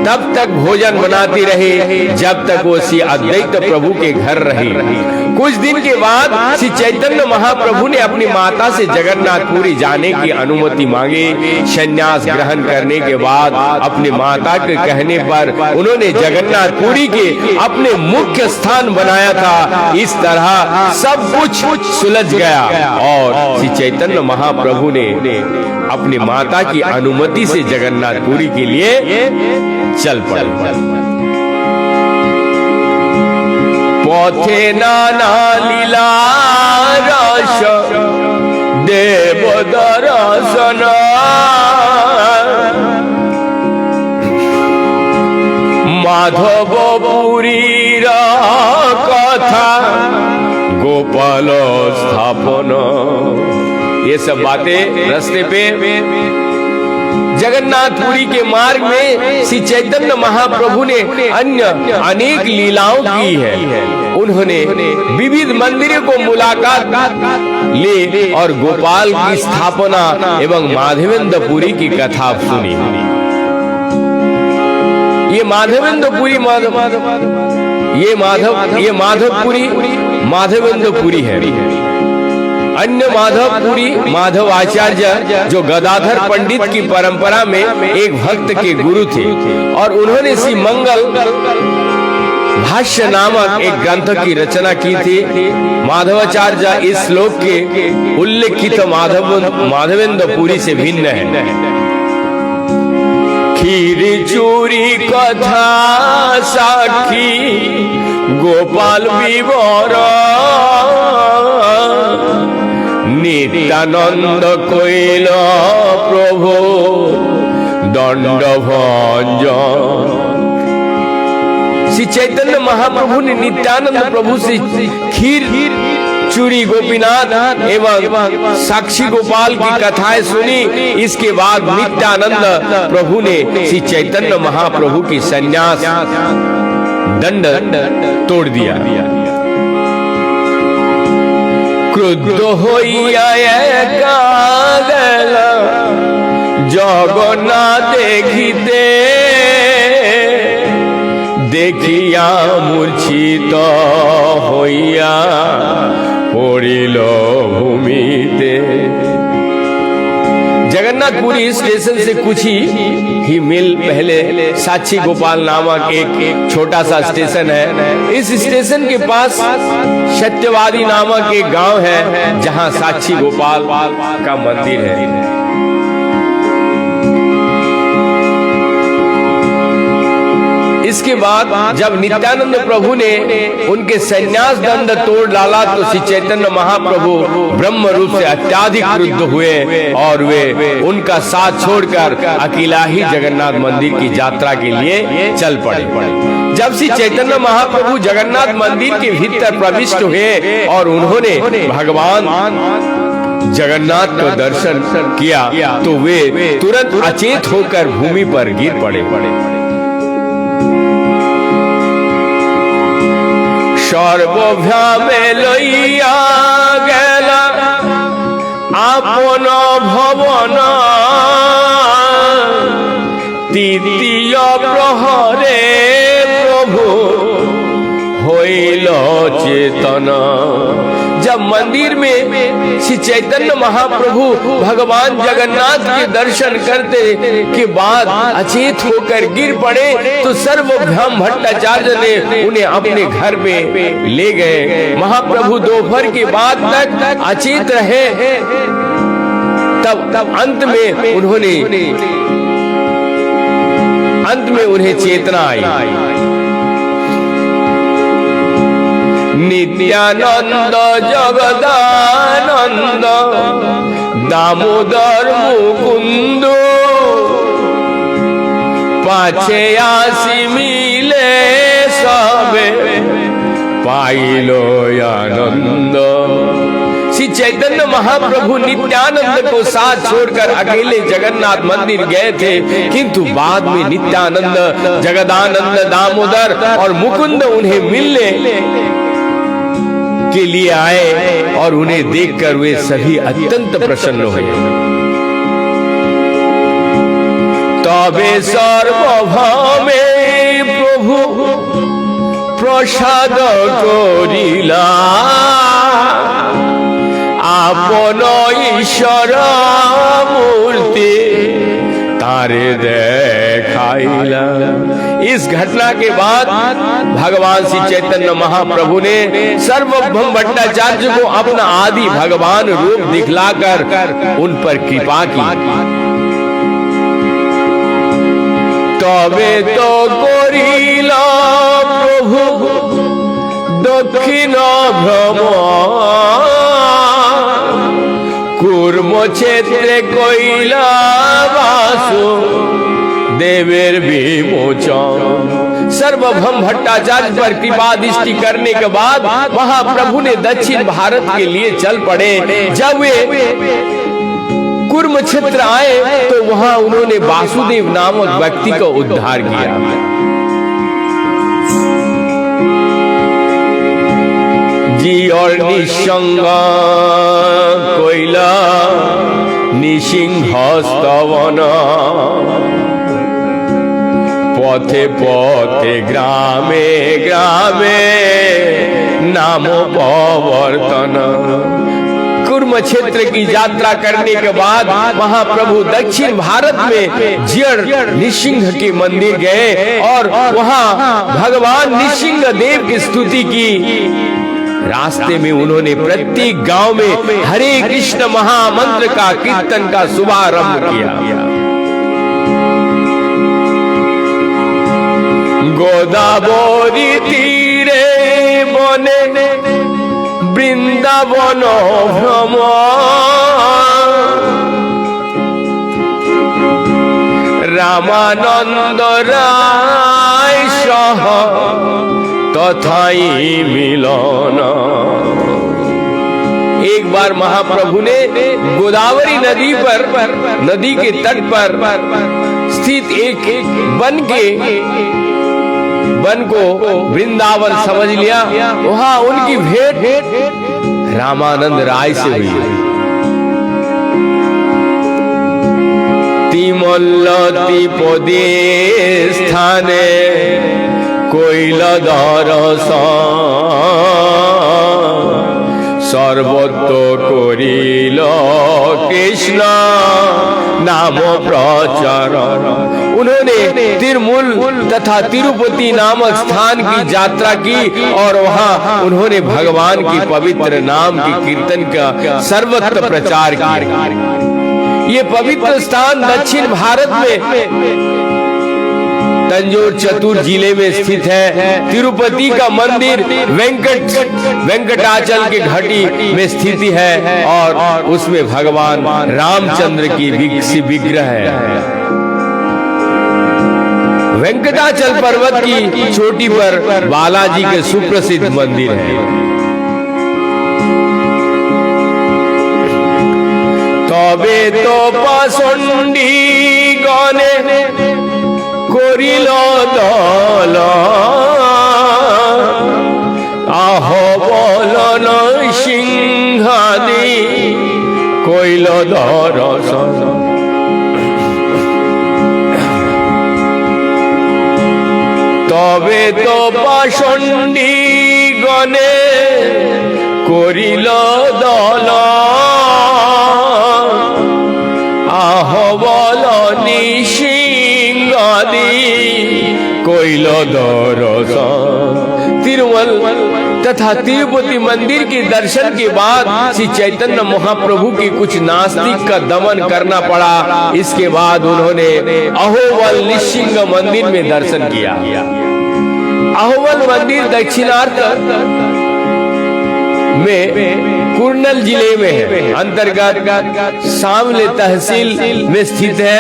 तब तक भोजन बनाती रही जब तक वो श्री अद्वैत प्रभु के घर रही। कुछ दिन के बाद श्री चैतन्य महाप्रभु ने अपनी माता से जगन्नाथपुरी जाने की अनुमति मांगी। संन्यास ग्रहण करने के बाद अपनी माता के कहने पर उन्होंने जगन्नाथपुरी के अपने मुख्य स्थान बनाया था। इस तरह सब कुछ सुलझ गया और श्री चैतन्य महाप्रभु ने अपनी माता की अनुमति से जगन्नाथपुरी के लिए चल पड़े। पथे नाना लीला रस देव दर्शन माधवपुरी कथा गोपाल स्थापन। ये सब बातें रास्ते पे जगन्नाथपुरी के मार्ग में श्री चैतन्य महाप्रभु ने अन्य अनेक लीलाओं की है। उन्होंने विविध मंदिरों को मुलाकात ले और गोपाल की स्थापना एवं माधवेंद्रपुरी की कथा सुनी। ये माधवेंद्रपुरी माधवपुरी माधवेंद्रपुरी है। अन्य माधवपुरी माधव आचार्य जो गदाधर पंडित की परंपरा में एक भक्त के गुरु थे और उन्होंने श्री मंगल भाष्य नामक एक ग्रंथ की रचना की थी। माधवाचार्य इस श्लोक के उल्लेखित माधवेंद्रपुरी से भिन्न है। खीर चूरी कथा साखी गोपाल विवर नित्यानंद कोइल प्रभु दंड भंजन। श्री चैतन्य महाप्रभु ने नित्यानंद प्रभु से खीर चूरी गोपीनाथ एवं साक्षी गोपाल की कथाएं सुनी। इसके बाद नित्यानंद प्रभु ने श्री चैतन्य महाप्रभु की संन्यास दंड तोड़ दिया। क्रुद्ध होइया जगन्नाथ देखिते देखिया मूर्छित होइया पड़िल भूमिते। जगन्नाथपुरी स्टेशन से कुछ ही मील पहले साक्षी गोपाल नामक एक छोटा सा स्टेशन है। इस स्टेशन के पास सत्यवादी नामक एक गांव है जहां साक्षी गोपाल का मंदिर है। इसके बाद जब नित्यानंद प्रभु ने उनके संन्यास दंड तोड़ डाला तो श्री चैतन्य महाप्रभु ब्रह्म रूप से अत्याधिक क्रुद्ध हुए और वे उनका साथ छोड़कर अकेला ही जगन्नाथ मंदिर की यात्रा के लिए चल पड़े। जब श्री चैतन्य महाप्रभु जगन्नाथ मंदिर के भीतर प्रविष्ट हुए और उन्होंने भगवान जगन्नाथ का दर्शन किया तो वे तुरंत अचेत होकर भूमि पर गिर पड़े। सर्वभ्यामे लइया गेला आपन भवन तृतीय प्रहरे प्रभु होइल चेतन। जब मंदिर में श्री चैतन्य महाप्रभु भगवान जगन्नाथ के दर्शन करते के बाद अचेत होकर गिर पड़े तो सर्वभ्रम भट्टाचार्य ने उन्हें अपने घर में ले गए। महाप्रभु दोपहर के बाद तक अचेत रहे। तब तब अंत में उन्हें चेतना आई। नित्यानंद जगदानंद दामोदर मुकुंद पाछे आसी मिले सबे पाइलो आनंद। श्री चैतन्य महाप्रभु नित्यानंद को साथ छोड़कर अकेले जगन्नाथ मंदिर गए थे, किंतु बाद में नित्यानंद, जगदानंद, दामोदर और मुकुंद उन्हें मिलने के लिए आए और उन्हें देखकर वे सभी अत्यंत प्रसन्न हुए। तबे सर्वभावे प्रभु प्रसाद करिला आपन ईश्वर मूर्ति तारे देखाइला। इस घटना के बाद भगवान श्री चैतन्य महाप्रभु ने सर्वभौम भट्टाचार्य को अपना आदि भगवान रूप दिखलाकर उन पर कृपा की। तबे तो करिला प्रभु दक्षिण भ्रमण कूर्म क्षेत्रे कोइला वासु देवेर विमोचन। सर्वभौम भट्टाचार्य पर कृपा दृष्टि करने के बाद महाप्रभु ने दक्षिण भारत के लिए चल पड़े। जब वे कूर्म क्षेत्र आए तो वहां उन्होंने वासुदेव नामक व्यक्ति का उद्धार किया। जी और निसंग कोइला निसिंह स्तवन पथे पथे ग्रामे ग्रामे नाम प्रवर्तन। कूर्म क्षेत्र की यात्रा करने के बाद महाप्रभु दक्षिण भारत में जियर निसिंह के मंदिर गए और वहां भगवान निसिंह देव की स्तुति की। रास्ते में उन्होंने प्रत्येक गांव में हरे कृष्ण महामंत्र का कीर्तन का शुभारंभ किया। गोदावरी तीरे बने वृंदावन भ्रमण रामानंद राय सह तथाई मिलन। एक बार महाप्रभु ने गोदावरी नदी के तट पर स्थित एक वन को वृंदावन समझ लिया। वहां उनकी भेंट रामानंद राय से हुई। तिमल्लति पदे स्थाने कोइल दर्शन सर्वतो करिल कृष्ण नाम प्रचार। उन्होंने तिरुमूल तथा तिरुपति नामक स्थान की यात्रा की और वहां उन्होंने भगवान की पवित्र नाम की कीर्तन का सर्वत्र प्रचार किया। ये पवित्र स्थान दक्षिण भारत में तंजौर चतुर जिले में स्थित है। तिरुपति का मंदिर वेंकटाचल के घाटी में स्थित है और उसमें भगवान रामचंद्र की विग्रह है। वेंकटाचल पर्वत की चोटी पर बालाजी के सुप्रसिद्ध मंदिर है। तबे तो पाषंडी गणे करिल दल आहबलन सिंहादि कइल दर्शन। तबे तो पाषंडी गणे करिल दल आहबलनि सिंहादि कइल दर्शन। तथा तिरुपति मंदिर के दर्शन के बाद श्री चैतन्य महाप्रभु के कुछ नास्तिक का दमन करना पड़ा। इसके बाद उन्होंने अहोबल निसिंह मंदिर में दर्शन किया। अहोबल मंदिर दक्षिणार्थ में कुर्नल जिले में है, अंतर्गत शामली तहसील में स्थित है।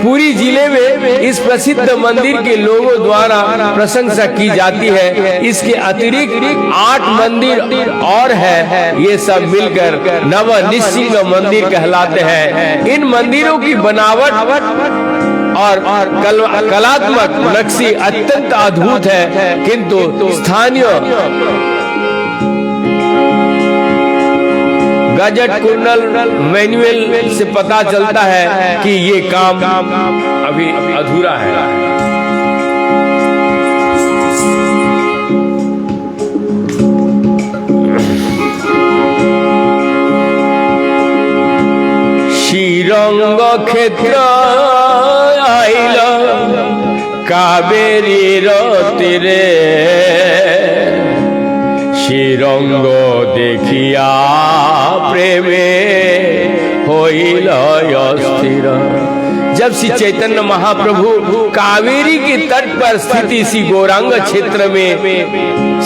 पूरी जिले में इस प्रसिद्ध मंदिर के लोगों द्वारा प्रशंसा की जाती है। इसके अतिरिक्त 8 मंदिर और है, ये सब मिलकर नव निसिंह मंदिर कहलाते हैं। इन मंदिरों की बनावट और कलात्मक नक्शी अत्यंत अद्भुत है, किंतु स्थानीय गजट कुर्नल मैनुअल से पता चलता है कि ये काम अभी अधूरा है। श्रीरंग क्षेत्र आइल कावेरीर तीरे, श्रीरंग देखिया प्रेमे होइल अस्थिर। जब श्री चैतन्य महाप्रभु कावेरी के तट पर स्थित श्री गौरांग क्षेत्र में,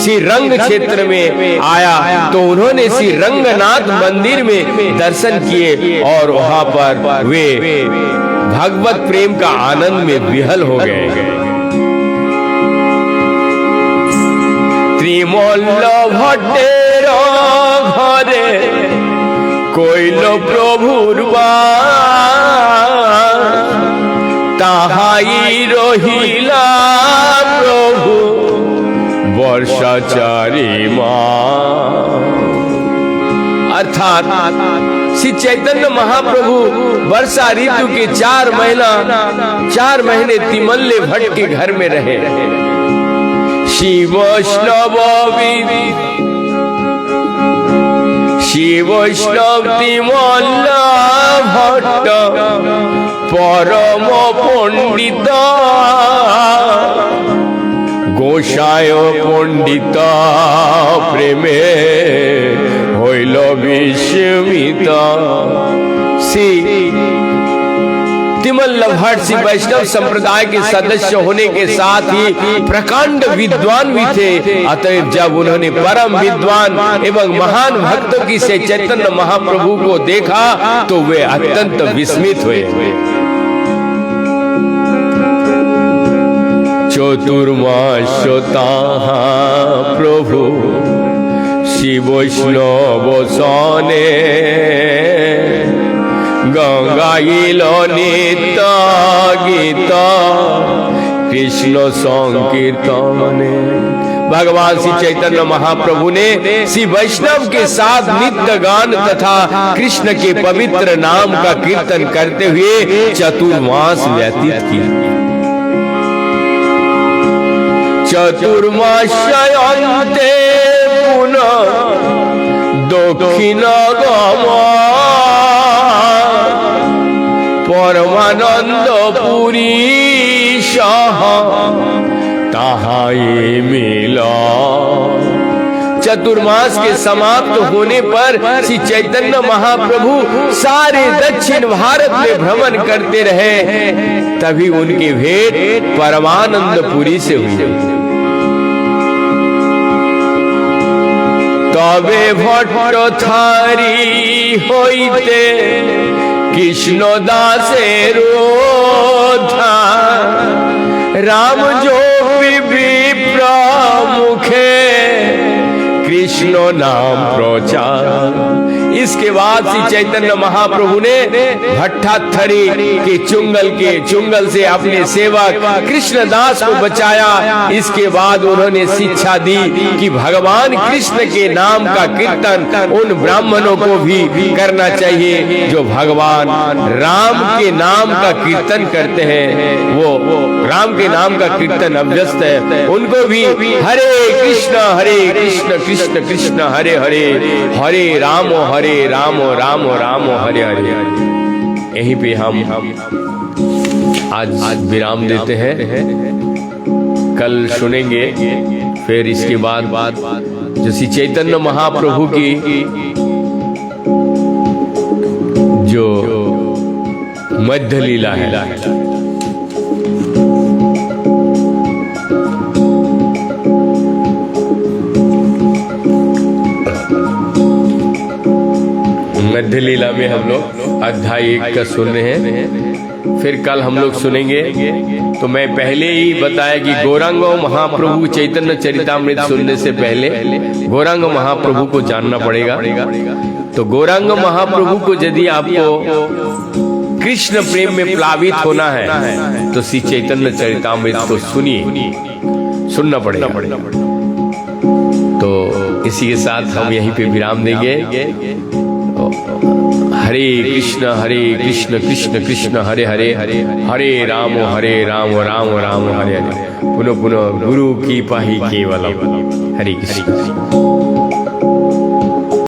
श्री रंग क्षेत्र में आया तो उन्होंने श्री रंगनाथ मंदिर में दर्शन किए और वहां पर वे भगवत प्रेम का आनंद में विहल हो गए। त्रिमल्ल भट्टेर घरे कइल प्रभुर ताहाई रहिला प्रभु वर्षाचारी माँ। अर्थात श्री चैतन्य महाप्रभु वर्षा ऋतु के 4 महीने तिमल्ले भट्ट के घर में रहे। श्री वैष्णव तिमल्ल भट्ट परम पंडित गोसाय पंडित प्रेमे होइल विस्मित। श्री तिमल्ल भट्ट श्री वैष्णव संप्रदाय के सदस्य होने के साथ ही प्रकांड विद्वान भी थे। अतएव जब उन्होंने परम विद्वान एवं महान भक्तों की से चैतन्य महाप्रभु को देखा तो वे अत्यंत विस्मित हुए। चतुर्मास्यता प्रभु श्री वैष्णव सने गंगाइल नित्य गीत कृष्ण संकीर्तने। भगवान श्री चैतन्य महाप्रभु ने श्री वैष्णव के साथ नित्य गान तथा कृष्ण के पवित्र नाम का कीर्तन करते हुए चतुर्मास व्यतीत किया। चतुर्मास्यन्ते पुनः दक्षिण गमा परमानंद पुरी सह ताहाई मिला। चतुर्मास के समाप्त होने पर श्री चैतन्य महाप्रभु सारे दक्षिण भारत में भ्रमण करते रहे। तभी उनकी भेंट परमानंदपुरी से हुई। तबे भट्ट थारी होइते कृष्ण दासेर राम जो विप्र मुखे कृष्ण नाम प्रचार। इसके बाद श्री चैतन्य महाप्रभु ने भट्टाथरी के चुंगल से अपने सेवक कृष्णदास को बचाया। इसके बाद उन्होंने शिक्षा दी कि भगवान कृष्ण के नाम का कीर्तन उन ब्राह्मणों को भी करना चाहिए जो भगवान राम के नाम का कीर्तन करते हैं। वो राम के नाम का कीर्तन अभ्यस्त है, उनको भी हरे कृष्ण कृष्ण कृष्ण हरे हरे, हरे राम राम राम हरे हरे। यहीं पे हम आज विराम देते हैं। कल सुनेंगे, फिर इसके बाद जो श्री चैतन्य महाप्रभु की जो मध्य लीला है, मध्य लीला में हम लोग अध्याय 1 का सुन रहे हैं। फिर कल हम लोग सुनेंगे। तो मैं पहले ही बताया कि गौरांग महाप्रभु चैतन्य चरितामृत सुनने से पहले गौरांग महाप्रभु को जानना पड़ेगा। तो गौरांग महाप्रभु को यदि आपको कृष्ण प्रेम में प्लावित होना है तो श्री चैतन्य चरितामृत को सुनिए, सुनना पड़ेगा। तो इसी के साथ हम यहीं पे विराम देंगे। हरे कृष्ण कृष्ण कृष्ण हरे हरे, हरे राम राम राम हरे हरे। पुनः पुनः गुरु की पाही केवलम। हरे कृष्ण।